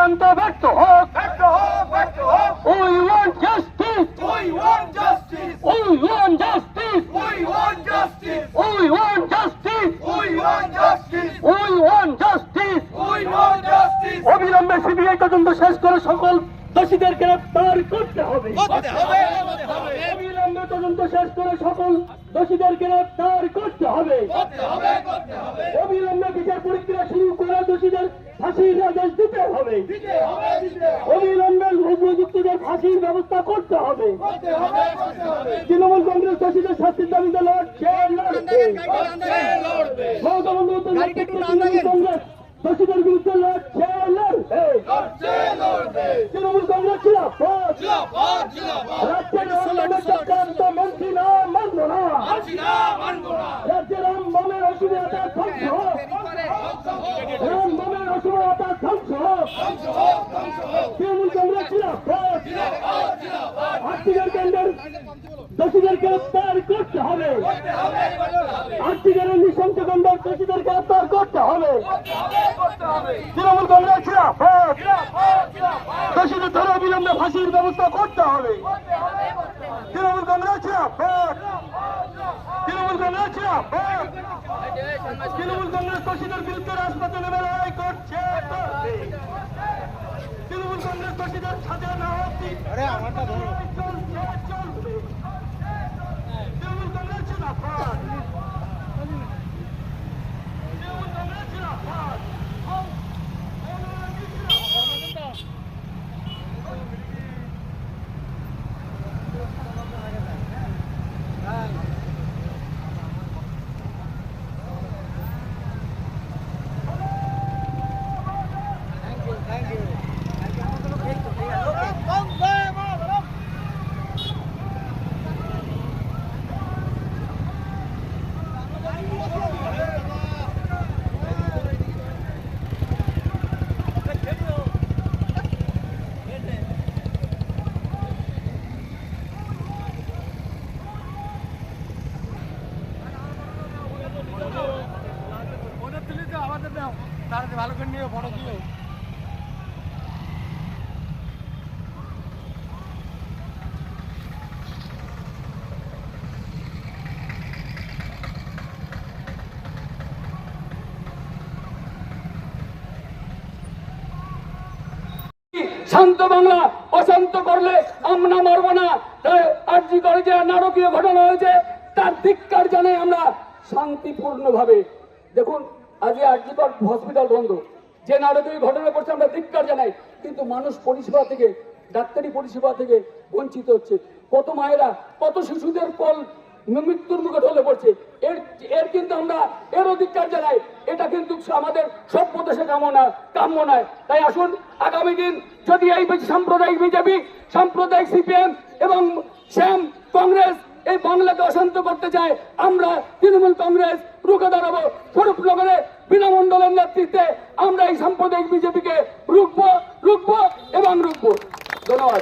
চক্রান্ত ব্যর্থ হোক, we want justice, we want justice, we want justice, we want justice, we want justice, we want justice, we want justice, we want justice. অবিলম্বে CBI তদন্ত শেষ করে সকল দোষীদের গ্রেফতার করতে হবে, অবিলম্বে তদন্ত শেষ করে সকল দোষীদের গ্রেফতার করতে হবে, অবিলম্বে বিচার প্রক্রিয়া শুরু করে দোষীদের ফাঁসির আদেশ দিতে হবে, অবিলম্বে অভিযুক্তদের ফাঁসির ব্যবস্থা করতে হবে। তৃণমূল কংগ্রেস দোষীদের শাস্তির দাবিতে লড়ছে, মমতা বন্দ্যোপাধ্যায় তৃণমূল কংগ্রেস দোষীদের বিরুদ্ধে লড়ছে, তৃণমূল কংগ্রেস রাজ্যের চক্রান্ত মন্ত্রী না মানব না, রাজ্যের রাম বোমের অসুবিধা ধ্বংস হোক, রাম বোমের অসুবিধা ধ্বংস হোক, তৃণমূল কংগ্রেস আর্থিকের কেন্দ্রের দোষীদের গ্রেফতার করতে হবে, আর্থিকের নৃশংস কেন্দ্রের দোষীদের গ্রেফতার করতে হবে, তৃণমূল কংগ্রেস দোষীদের ধরে অবিলম্বে ফাঁসির ব্যবস্থা করতে হবে, তৃণমূল কংগ্রেস তৃণমূল কংগ্রেস তৃণমূল কংগ্রেস দোষীদের বিরুদ্ধে রাজপথে লড়াই করছে, তৃণমূল কংগ্রেস দোষীদের সাজা না অবধি চলবে, তৃণমূল কংগ্রেস ভালো করে নিয়ে বড় দিও। শান্ত বাংলা অশান্ত করলে আমরা মারব না। আরজি করে যে নারকীয় ঘটনা হয়েছে তার ধিক্কার জানাই আমরা শান্তিপূর্ণ ভাবে। দেখুন আজ আরজি কর হসপিটাল বন্ধ, যে নারকীয় ঘটনা করছে আমরা ধিক্কার জানাই, কিন্তু মানুষ পরিষেবা থেকে, ডাক্তারি পরিষেবা থেকে বঞ্চিত হচ্ছে। কত মায়েরা, কত শিশুদের কল মৃত্যুর মুখে ঢলে পড়ছে। এর কিন্তু আমরা এর অধিকার জানাই। এটা কিন্তু আমাদের সভ্য দেশে কাম্য নয়। তাই আসুন আগামী দিন যদি এই সাম্প্রদায়িক বিজেপি, সাম্প্রদায়িক সিপিএম এবং শ্যাম কংগ্রেস এই বাংলাকে অশান্ত করতে চায়, আমরা তৃণমূল কংগ্রেস রুখে দাঁড়াবো। স্বরূপনগরে বীণা মণ্ডলের নেতৃত্বে আমরা এই সাম্প্রদায়িক বিজেপিকে রুখবো এবং রুখবো। ধন্যবাদ।